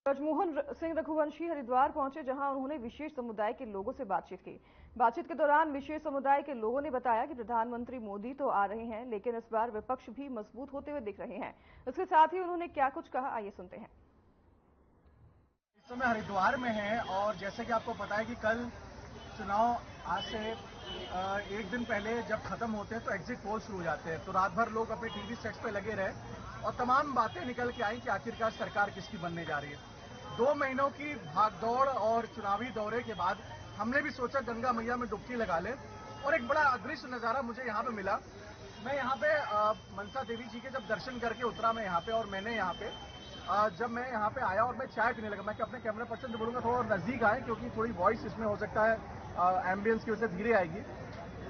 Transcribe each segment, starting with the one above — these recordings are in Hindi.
ब्रजमोहन सिंह रघुवंशी हरिद्वार पहुंचे, जहां उन्होंने विशेष समुदाय के लोगों से बातचीत की। बातचीत के दौरान विशेष समुदाय के लोगों ने बताया कि प्रधानमंत्री मोदी तो आ रहे हैं, लेकिन इस बार विपक्ष भी मजबूत होते हुए दिख रहे हैं। इसके साथ ही उन्होंने क्या कुछ कहा, आइए सुनते हैं। इस समय हरिद्वार में है और जैसे कि आपको पता है कि कल चुनाव आज से एक दिन पहले जब खत्म होते हैं तो एग्जिट पोल शुरू हो जाते हैं। तो रात भर लोग अपने टीवी सेट्स पे लगे रहे और तमाम बातें निकल के आई कि आखिरकार सरकार किसकी बनने जा रही है। 2 महीनों की भागदौड़ और चुनावी दौरे के बाद हमने भी सोचा गंगा मैया में डुबकी लगा ले और एक बड़ा अदृश्य नजारा मुझे यहाँ पे मिला। मैं यहाँ पे मनसा देवी जी के जब दर्शन करके उतरा मैं यहाँ पे, और मैंने यहाँ पे जब मैं यहाँ पे आया और मैं चाय पीने लगा, मैं अपने कैमरा पर्सन से बोलूंगा थोड़ा नजदीक आए क्योंकि थोड़ी वॉइस इसमें हो सकता है एम्बियंस की वजह से धीरे आएगी।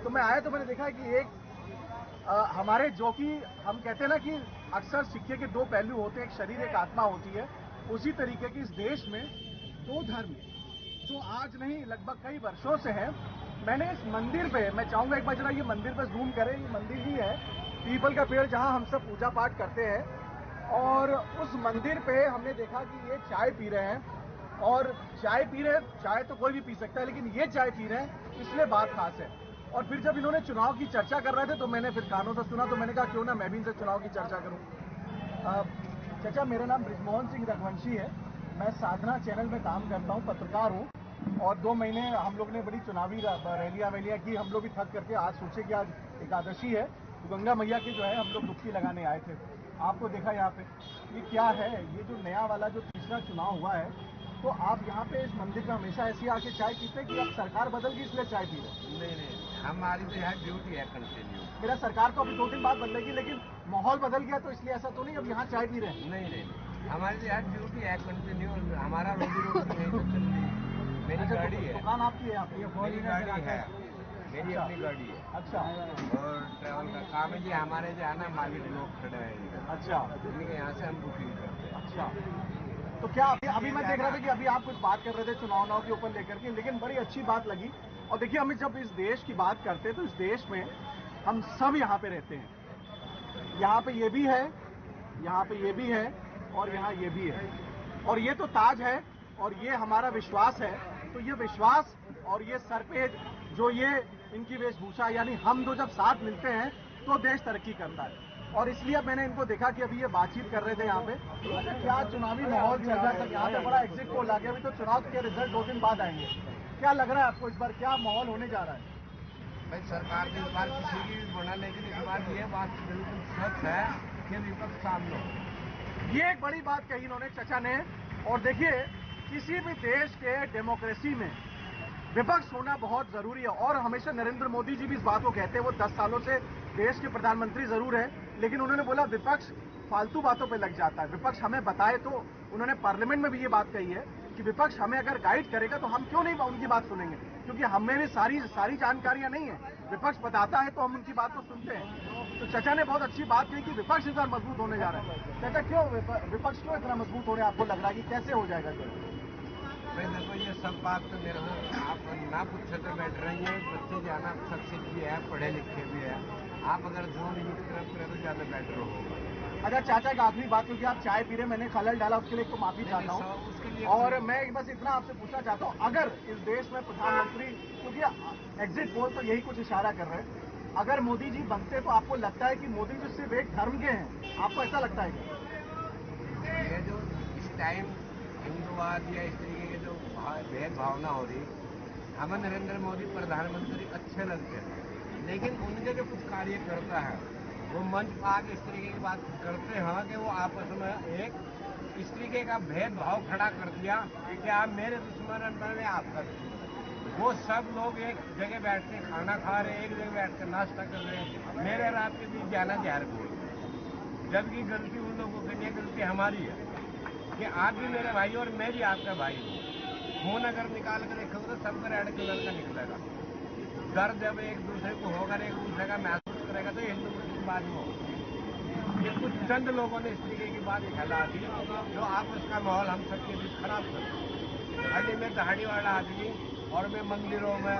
तो मैं आया तो मैंने देखा कि एक हमारे जो कि हम कहते हैं ना कि अक्सर सिक्के के 2 पहलू होते हैं, एक शरीर एक आत्मा होती है, उसी तरीके की इस देश में 2 धर्म जो आज नहीं लगभग कई वर्षों से है। मैंने इस मंदिर पे, मैं चाहूंगा एक बार जरा ये मंदिर पे जूम करें, ये मंदिर ही है पीपल का पेड़ जहां हम सब पूजा पाठ करते हैं, और उस मंदिर पे हमने देखा कि ये चाय पी रहे हैं और चाय पी रहे हैं, चाय तो कोई भी पी सकता है लेकिन ये चाय पी रहे हैं इसलिए बात खास है। और फिर जब इन्होंने चुनाव की चर्चा कर रहे थे तो मैंने फिर कानों से सुना, तो मैंने कहा क्यों ना मैं भी इनसे चुनाव की चर्चा करूं। चाचा, मेरा नाम ब्रजमोहन सिंह रघुवंशी है, मैं साधना चैनल में काम करता हूं, पत्रकार हूं, और 2 महीने हम लोग ने बड़ी चुनावी रैलियां की, हम लोग भी थक करके आज सोचे कि आज एकादशी है तो गंगा मैया की जो है हम लोग डुबकी लगाने आए थे। आपको देखा यहाँ पे ये क्या है, ये जो नया वाला जो तीसरा चुनाव हुआ है, तो आप यहाँ पे इस मंदिर में हमेशा ऐसे आके चाय पीते हैं कि अब सरकार बदल गई इसलिए चाय पी रहे? नहीं, हमारी तो यहाँ ड्यूटी है कंटिन्यू। मेरा सरकार तो अभी 2 दिन बाद बदलेगी, लेकिन माहौल बदल गया तो इसलिए ऐसा तो नहीं अब यहाँ चाय पी रहे हैं? नहीं, हमारी तो यहाँ ड्यूटी है कंटिन्यू, हमारा रोजी रोटी नहीं तो चल रही। मेरी गाड़ी है, दुकान आपकी है यहाँ पे? मेरी गाड़ी है, मेरी अपनी गाड़ी है। अच्छा, और ट्रैवल का काम है जी, हमारे जो है ना मालिक लोग खड़े हैं। अच्छा, इनके यहाँ से हम बुकिंग करते हैं। अच्छा, तो क्या अभी मैं देख रहा था कि अभी आप कुछ बात कर रहे थे चुनाव के ऊपर लेकर के, लेकिन बड़ी अच्छी बात लगी। और देखिए, हमें जब इस देश की बात करते हैं तो इस देश में हम सब यहाँ पे रहते हैं। यहाँ पे ये भी है, यहाँ पे ये भी है, और यहाँ ये भी है, और ये तो ताज है और ये हमारा विश्वास है। तो ये विश्वास और ये सर पे जो ये इनकी वेशभूषा, यानी हम दो जब साथ मिलते हैं तो देश तरक्की करता है। और इसलिए मैंने इनको देखा कि अभी ये बातचीत कर रहे थे यहाँ पे, तो क्या चुनावी माहौल चल रहा था यहाँ पे, बड़ा एग्जिट पोल आ गया, अभी तो चुनाव के रिजल्ट 2 दिन बाद आएंगे। क्या लग रहा है आपको इस बार क्या माहौल होने जा रहा है? भाई सरकार ने इस बार किसी की भी बना, लेकिन इस बार ये बात बिल्कुल सच है कि विपक्ष सामने। ये एक बड़ी बात कही इन्होंने चाचा ने। और देखिए, किसी भी देश के डेमोक्रेसी में विपक्ष होना बहुत जरूरी है, और हमेशा नरेंद्र मोदी जी भी इस बात को कहते हैं। वो 10 सालों से देश के प्रधानमंत्री जरूर है, लेकिन उन्होंने बोला विपक्ष फालतू बातों पे लग जाता है, विपक्ष हमें बताए। तो उन्होंने पार्लियामेंट में भी ये बात कही है कि विपक्ष हमें अगर गाइड करेगा तो हम क्यों नहीं उनकी बात सुनेंगे, क्योंकि हमें भी सारी जानकारियां नहीं है। विपक्ष बताता है तो हम उनकी बात को सुनते हैं। तो चाचा ने बहुत अच्छी बात कही कि विपक्ष इस बार मजबूत होने जा रहा है। चाचा, क्यों विपक्ष क्यों इतना मजबूत हो रहा है, आपको लग रहा है कि कैसे हो जाएगा? भाई देखो, ये सब बात तो मेरे को आप ना पूछे तो बैठ रही है। बच्चे जो है ना शिक्षित भी है, पढ़े लिखे भी है, आप अगर जोन यूज करें तो ज्यादा बेटर होगा। अच्छा चाचा, एक आखिरी बात, क्योंकि आप चाय पी रहे, मैंने खलल डाला उसके लिए तो माफी चाहता हूँ। और मैं बस इतना आपसे पूछना चाहता हूँ, अगर इस देश में प्रधानमंत्री, क्योंकि एग्जिट पोल तो यही कुछ इशारा कर रहे हैं, अगर मोदी जी बनते तो आपको लगता है कि मोदी जी सिर्फ एक धर्म के हैं? आपको ऐसा लगता है क्या? ये जो इस टाइम हिंदुवाद या इस तरीके के जो भेदभावना हो रही, हमें नरेंद्र मोदी प्रधानमंत्री अच्छे लगते हैं, लेकिन उनके जो कुछ कार्यकर्ता है वो मंच पर आके इस तरीके की बात करते हैं कि वो आपस में एक इस तरीके का भेदभाव खड़ा कर दिया कि आप मेरे दुश्मन में आपका दुश्मन। वो सब लोग एक जगह बैठ के खाना खा रहे, एक जगह बैठ कर नाश्ता कर रहे हैं, मेरे और आपके बीच जाना जहर बोल, जबकि गलती उन लोगों की नहीं, गलती हमारी है कि आप भी मेरे भाई और मैं भी आपका भाई हूँ। खून अगर निकाल कर देखोगे तो सबका रेड कलर का निकलेगा। दर्द जब एक दूसरे को होगा, एक दूसरे का महसूस करेगा, तो हिंदू मुस्लिम बाद में होगा। ये कुछ चंद लोगों ने इस तरीके की बात फैला दी जो आपस का माहौल हम सबके बीच खराब कर। अभी मैं दहाड़ीवाला आदमी और मैं मंदिरों में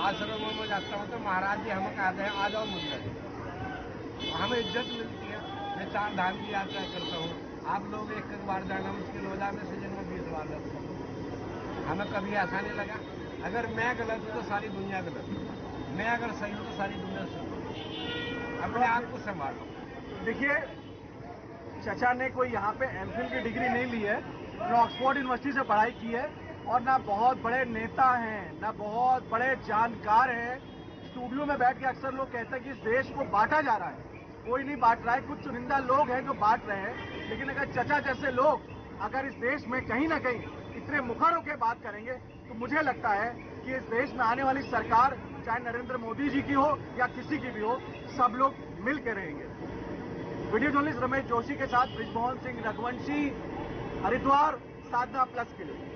आश्रमों में जाता हूँ तो महाराज जी हमें कहते हैं आ जाओ मंदिर, हमें इज्जत मिलती है। मैं 4 धाम की यात्रा करता हूँ, आप लोग एक बार जाना, मुश्किल हो जाए, मैं सीजन में 20 बार लगता हूँ। हमें कभी ऐसा नहीं लगा अगर मैं गलत हूँ तो सारी दुनिया गलत है, मैं अगर सही हूँ तो सारी दुनिया सही। अपने आप को संभालो। देखिए, चचा ने कोई यहाँ पे एमफिल की डिग्री नहीं ली है, ना ऑक्सफोर्ड यूनिवर्सिटी से पढ़ाई की है, और ना बहुत बड़े नेता हैं, ना बहुत बड़े जानकार हैं। स्टूडियो में बैठ के अक्सर लोग कहते हैं कि इस देश को बांटा जा रहा है। कोई नहीं बांट रहा है, कुछ चुनिंदा लोग हैं जो बांट रहे हैं। लेकिन अगर चचा जैसे लोग अगर इस देश में कहीं ना कहीं इतने मुखर होकर बात करेंगे, तो मुझे लगता है कि इस देश में आने वाली सरकार, चाहे नरेंद्र मोदी जी की हो या किसी की भी हो, सब लोग मिल के रहेंगे। वीडियो जर्नलिस्ट रमेश जोशी के साथ ब्रिजमोहन सिंह, रघुवंशी, हरिद्वार, साधना प्लस के लिए।